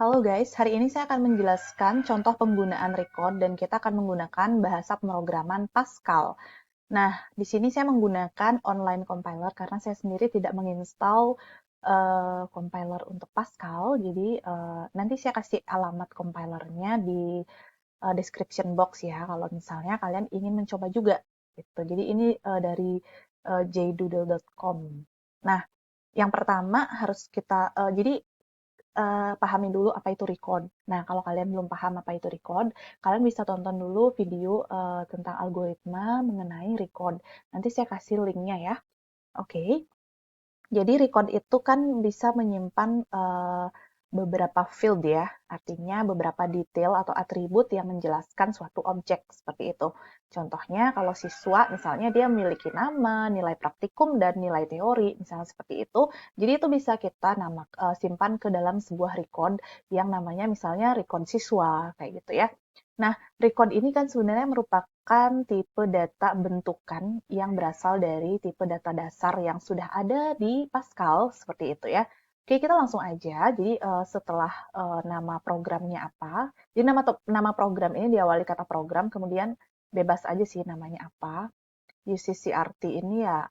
Halo guys, hari ini saya akan menjelaskan contoh penggunaan record dan kita akan menggunakan bahasa pemrograman Pascal. Nah, di sini saya menggunakan online compiler karena saya sendiri tidak menginstal compiler untuk Pascal. Jadi nanti saya kasih alamat compilernya di description box ya, kalau misalnya kalian ingin mencoba juga. Gitu. Jadi ini dari jdoodle.com. Nah, yang pertama harus kita, jadi pahami dulu apa itu record. Nah, kalau kalian belum paham apa itu record, kalian bisa tonton dulu video tentang algoritma mengenai record. Nanti saya kasih linknya ya. Oke. Jadi record itu kan bisa menyimpan beberapa field ya, artinya beberapa detail atau atribut yang menjelaskan suatu objek seperti itu. Contohnya kalau siswa misalnya dia memiliki nama, nilai praktikum dan nilai teori, misalnya seperti itu. Jadi itu bisa kita simpan ke dalam sebuah record yang namanya misalnya record siswa kayak gitu ya. Nah, record ini kan sebenarnya merupakan tipe data bentukan yang berasal dari tipe data dasar yang sudah ada di Pascal, seperti itu ya. Oke, kita langsung aja. Jadi setelah nama programnya apa, jadi nama program ini diawali kata program, kemudian bebas aja sih namanya apa. Use CRT ini ya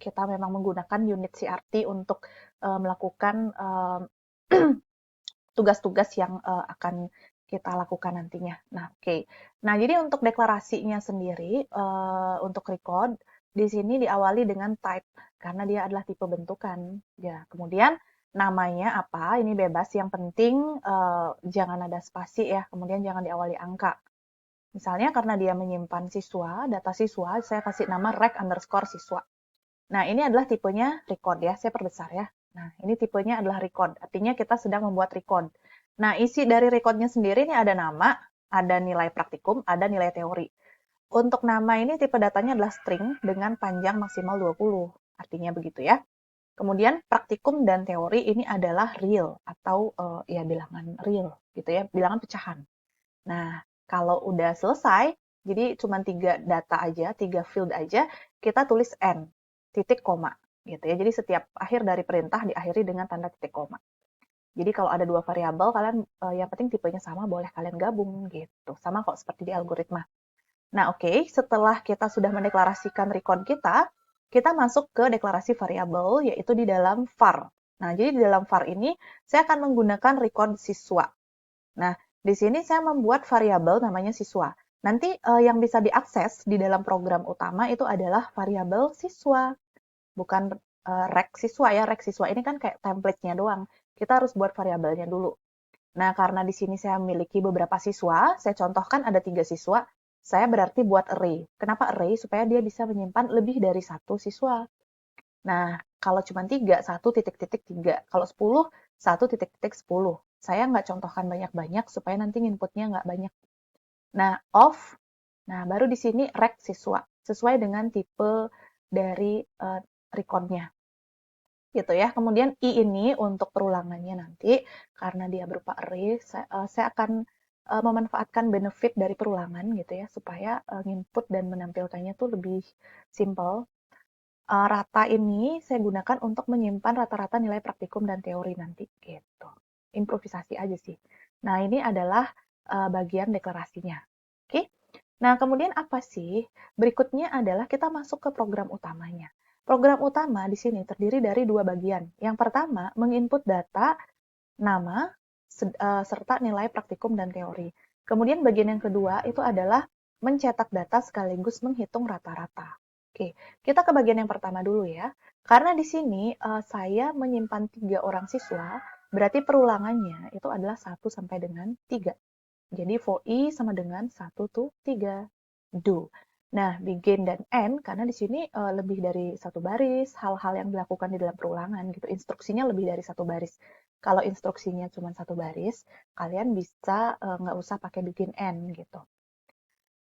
kita memang menggunakan unit CRT untuk melakukan tugas-tugas yang akan kita lakukan nantinya. Nah, oke. Nah, jadi untuk deklarasinya sendiri, untuk record, di sini diawali dengan type, karena dia adalah tipe bentukan. Ya, kemudian namanya apa, ini bebas, yang penting jangan ada spasi ya, kemudian jangan diawali angka. Misalnya karena dia menyimpan siswa, data siswa, saya kasih nama rec underscore siswa. Nah, ini adalah tipenya record ya, saya perbesar ya. Nah, ini tipenya adalah record, artinya kita sedang membuat record. Nah, isi dari recordnya sendiri ini ada nama, ada nilai praktikum, ada nilai teori. Untuk nama ini tipe datanya adalah string dengan panjang maksimal 20, artinya begitu ya. Kemudian praktikum dan teori ini adalah real atau ya bilangan real gitu ya, bilangan pecahan. Nah, kalau udah selesai, jadi cuma 3 data aja, 3 field aja, kita tulis N, titik koma, gitu ya. Jadi setiap akhir dari perintah diakhiri dengan tanda titik koma. Jadi kalau ada 2 variabel, kalian yang penting tipenya sama, boleh kalian gabung gitu. Sama kok seperti di algoritma. Nah, oke, setelah kita sudah mendeklarasikan record kita masuk ke deklarasi variabel, yaitu di dalam var. Nah, jadi di dalam var ini, saya akan menggunakan record siswa. Nah, di sini saya membuat variabel namanya siswa. Nanti yang bisa diakses di dalam program utama itu adalah variabel siswa, bukan rek siswa ya. Rek siswa ini kan kayak template-nya doang. Kita harus buat variabelnya dulu. Nah, karena di sini saya memiliki beberapa siswa, saya contohkan ada 3 siswa, saya berarti buat array. Kenapa array? Supaya dia bisa menyimpan lebih dari satu siswa. Nah, kalau cuma 3, 1 titik-titik 3. Kalau 10, 1 titik-titik 10. Saya nggak contohkan banyak-banyak supaya nanti inputnya nggak banyak. Nah, off. Nah, baru di sini rec siswa. Sesuai dengan tipe dari recordnya. Gitu ya. Kemudian I ini untuk perulangannya nanti, karena dia berupa array, saya akan memanfaatkan benefit dari perulangan gitu ya, supaya input dan menampilkannya tuh lebih simple. Rata ini saya gunakan untuk menyimpan rata-rata nilai praktikum dan teori nanti gitu. Improvisasi aja sih. Nah, ini adalah bagian deklarasinya. Oke. Nah, kemudian apa sih? Berikutnya adalah kita masuk ke program utamanya. Program utama di sini terdiri dari 2 bagian. Yang pertama, menginput data, nama, serta nilai praktikum dan teori. Kemudian bagian yang kedua itu adalah mencetak data sekaligus menghitung rata-rata. Oke, kita ke bagian yang pertama dulu ya. Karena di sini saya menyimpan 3 orang siswa, berarti perulangannya itu adalah 1 sampai dengan 3. Jadi for I sama dengan 1 to 3. Do. Nah, begin dan end, karena di sini lebih dari satu baris, hal-hal yang dilakukan di dalam perulangan gitu. Instruksinya lebih dari satu baris. Kalau instruksinya cuma satu baris, kalian bisa nggak usah pakai begin end gitu.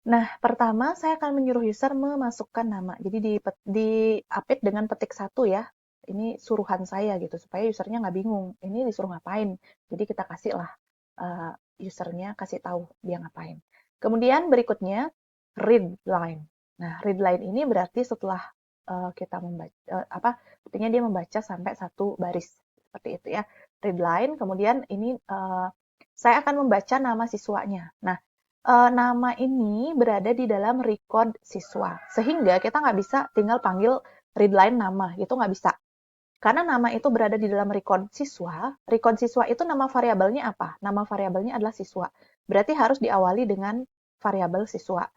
Nah, pertama saya akan menyuruh user memasukkan nama. Jadi di-update dengan petik 1 ya. Ini suruhan saya gitu, supaya usernya nggak bingung. Ini disuruh ngapain. Jadi kita kasih lah usernya kasih tahu dia ngapain. Kemudian berikutnya read line. Nah, read line ini berarti setelah kita membaca artinya dia membaca sampai satu baris seperti itu ya. readline, kemudian ini saya akan membaca nama siswanya. Nah, nama ini berada di dalam record siswa, sehingga kita nggak bisa tinggal panggil readline nama, itu nggak bisa. Karena nama itu berada di dalam record siswa itu nama variabelnya apa? Nama variabelnya adalah siswa. Berarti harus diawali dengan variabel siswa.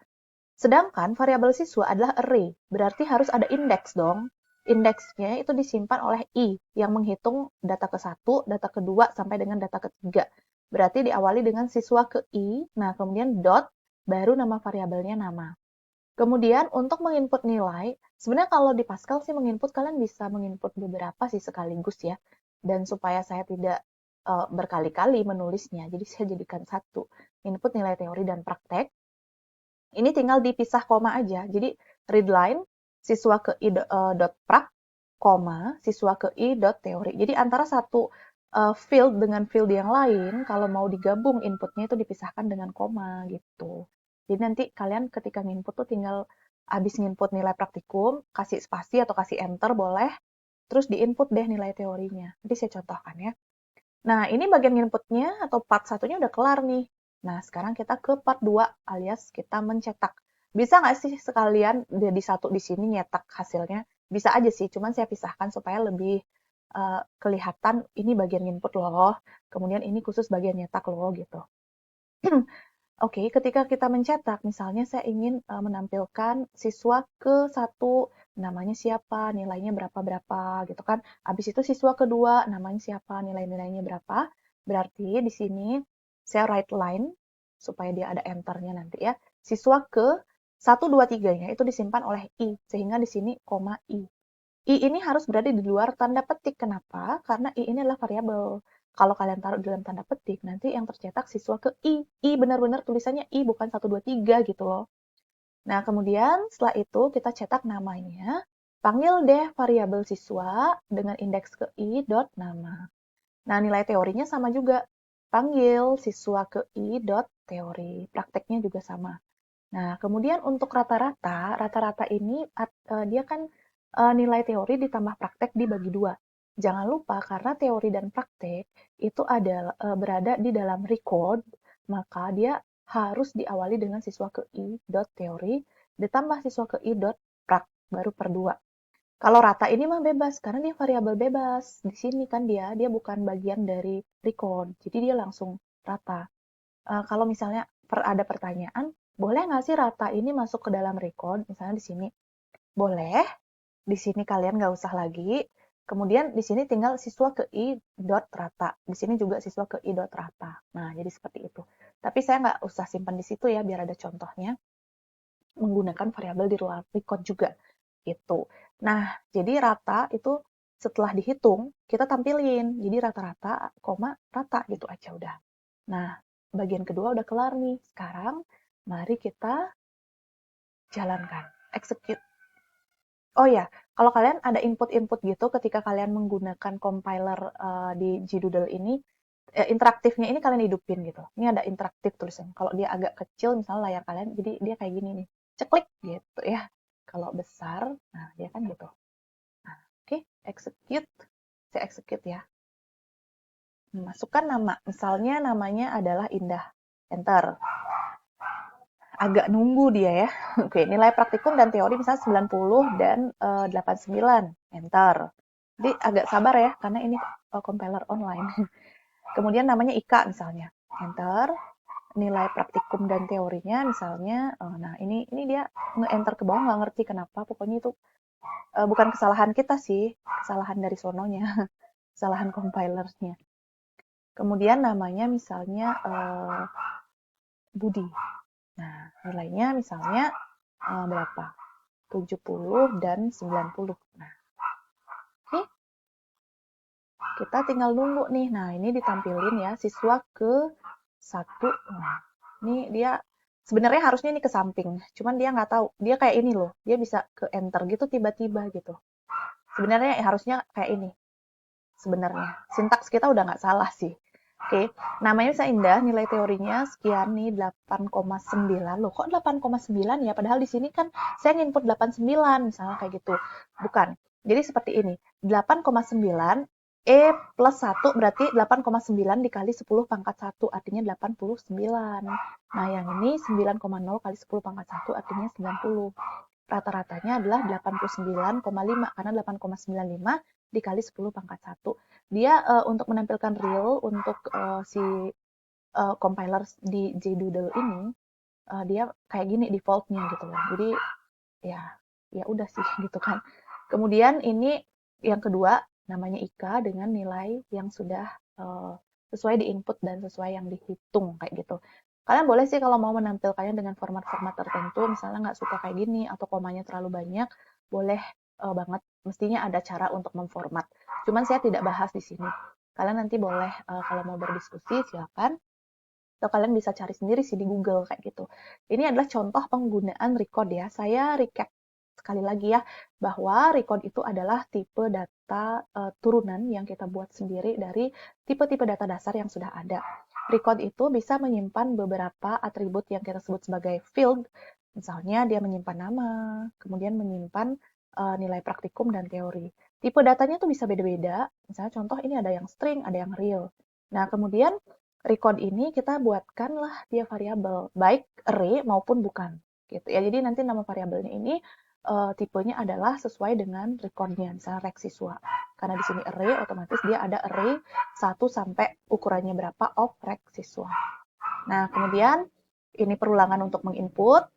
Sedangkan variabel siswa adalah array, berarti harus ada indeks dong. Indeksnya itu disimpan oleh i yang menghitung data ke-1, data kedua sampai dengan data ketiga. Berarti diawali dengan siswa ke i, nah kemudian dot, baru nama variabelnya nama. Kemudian untuk menginput nilai, sebenarnya kalau di Pascal sih menginput, kalian bisa menginput beberapa sih sekaligus ya. Dan supaya saya tidak berkali-kali menulisnya, jadi saya jadikan satu. Input nilai teori dan praktek. Ini tinggal dipisah koma aja. Jadi readline siswa ke i dot prak, koma siswa ke i dot teori. Jadi antara satu field dengan field yang lain, kalau mau digabung inputnya itu dipisahkan dengan koma gitu. Jadi nanti kalian ketika nginput tuh tinggal habis nginput nilai praktikum, kasih spasi atau kasih enter boleh, terus diinput deh nilai teorinya. Jadi saya contohkan ya. Nah, ini bagian inputnya atau part satunya udah kelar nih. Nah, sekarang kita ke part 2 alias kita mencetak. Bisa nggak sih sekalian di satu di sini nyetak hasilnya? Bisa aja sih, cuman saya pisahkan supaya lebih kelihatan ini bagian input loh, kemudian ini khusus bagian nyetak loh gitu. Oke, ketika kita mencetak, misalnya saya ingin menampilkan siswa ke satu, namanya siapa, nilainya berapa-berapa gitu kan. Habis itu siswa kedua, namanya siapa, nilai-nilainya berapa. Berarti di sini saya write line, supaya dia ada enternya nanti ya. Siswa ke 1, 2, 3-nya itu disimpan oleh i, sehingga di sini koma i. I ini harus berada di luar tanda petik. Kenapa? Karena I ini adalah variabel. Kalau kalian taruh dalam tanda petik, nanti yang tercetak siswa ke I. I benar-benar tulisannya I, bukan 1, 2, 3 gitu loh. Nah, kemudian setelah itu kita cetak namanya. Panggil deh variabel siswa dengan indeks ke I dot nama. Nah, nilai teorinya sama juga. Panggil siswa ke I dot teori. Prakteknya juga sama. Nah, kemudian untuk rata-rata, rata-rata ini dia kan nilai teori ditambah praktek dibagi dua. Jangan lupa karena teori dan praktek itu adalah berada di dalam record, maka dia harus diawali dengan siswa ke i dot teori ditambah siswa ke i dot prak baru per dua. Kalau rata ini mah bebas karena dia variabel bebas. Di sini kan dia bukan bagian dari record, jadi dia langsung rata. Kalau misalnya ada pertanyaan, boleh nggak sih rata ini masuk ke dalam record? Misalnya di sini, boleh. Di sini kalian nggak usah lagi. Kemudian di sini tinggal siswa ke i dot rata. Di sini juga siswa ke i dot rata. Nah, jadi seperti itu. Tapi saya nggak usah simpan di situ ya, biar ada contohnya. Menggunakan variabel di luar record juga. Gitu. Nah, jadi rata itu setelah dihitung, kita tampilin. Jadi rata-rata, koma, rata gitu aja udah. Nah, bagian kedua udah kelar nih. Sekarang, mari kita jalankan, execute. Oh ya, kalau kalian ada input-input gitu ketika kalian menggunakan compiler di Gdoodle ini, interaktifnya ini kalian hidupin gitu. Ini ada interaktif tulisannya. Kalau dia agak kecil, misalnya layar kalian, jadi dia kayak gini nih, ceklik gitu ya. Kalau besar, nah dia kan gitu. Nah, oke, execute. Saya execute ya. Masukkan nama, misalnya namanya adalah Indah. Enter. Agak nunggu dia ya. Oke, nilai praktikum dan teori misalnya 90 dan 89. Enter. Jadi agak sabar ya, karena ini compiler online. Kemudian namanya Ika misalnya. Enter. Nilai praktikum dan teorinya misalnya, nah ini dia nge-enter ke bawah, nggak ngerti kenapa. Pokoknya itu bukan kesalahan kita sih, kesalahan dari sononya. Kesalahan compilernya. Kemudian namanya misalnya Budi. Nah, nilainya misalnya berapa? 70 dan 90. Nah, oke. Kita tinggal nunggu nih. Nah, ini ditampilin ya, siswa ke 1. Nah, ini dia sebenarnya harusnya ini ke samping. Cuman dia nggak tahu. Dia kayak ini loh. Dia bisa ke enter gitu tiba-tiba gitu. Sebenarnya harusnya kayak ini. Sebenarnya. Sintaks kita udah nggak salah sih. Oke, namanya bisa Indah, nilai teorinya sekian nih 8,9. Loh, kok 8,9 ya? Padahal di sini kan saya nginput 89 misalnya kayak gitu. Bukan. Jadi seperti ini. 8,9 E plus 1 berarti 8,9 dikali 10 pangkat 1 artinya 89. Nah, yang ini 9,0 kali 10 pangkat 1 artinya 90. Rata-ratanya adalah 89,5 karena 8,95 dikali 10 pangkat 1. Dia untuk menampilkan real untuk si compiler di JDoodle ini dia kayak gini defaultnya gitu loh. Jadi ya ya udah sih gitu kan. Kemudian ini yang kedua namanya IKA dengan nilai yang sudah sesuai di input dan sesuai yang dihitung kayak gitu. Kalian boleh sih kalau mau menampilkannya dengan format-format tertentu, misalnya nggak suka kayak gini atau komanya terlalu banyak, boleh banget. Mestinya ada cara untuk memformat. Cuman saya tidak bahas di sini. Kalian nanti boleh kalau mau berdiskusi silakan atau kalian bisa cari sendiri sih di Google kayak gitu. Ini adalah contoh penggunaan record ya. Saya recap sekali lagi ya, bahwa record itu adalah tipe data turunan yang kita buat sendiri dari tipe-tipe data dasar yang sudah ada. Record itu bisa menyimpan beberapa atribut yang kita sebut sebagai field, misalnya dia menyimpan nama, kemudian menyimpan nilai praktikum dan teori. Tipe datanya tuh bisa beda-beda, misalnya contoh ini ada yang string, ada yang real. Nah, kemudian record ini kita buatkanlah dia variabel, baik array maupun bukan. Gitu ya. Jadi nanti nama variabelnya ini tipenya adalah sesuai dengan recordnya, misalnya rek siswa. Karena di sini array, otomatis dia ada array 1 sampai ukurannya berapa of rek siswa. Nah, kemudian ini perulangan untuk menginput.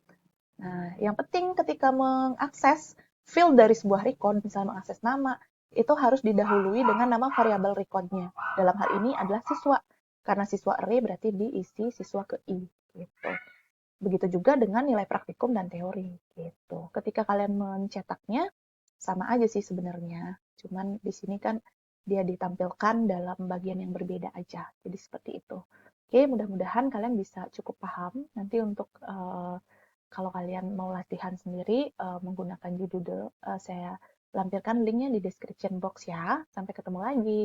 Nah, yang penting ketika mengakses field dari sebuah record, misalnya mengakses nama, itu harus didahului dengan nama variabel recordnya. Dalam hal ini adalah siswa. Karena siswa array berarti diisi siswa ke i. Gitu. Begitu juga dengan nilai praktikum dan teori. Gitu. Ketika kalian mencetaknya, sama aja sih sebenarnya. Cuman di sini kan dia ditampilkan dalam bagian yang berbeda aja. Jadi seperti itu. Oke, mudah-mudahan kalian bisa cukup paham. Nanti untuk kalau kalian mau latihan sendiri menggunakan Judoodle, saya lampirkan linknya di description box ya. Sampai ketemu lagi.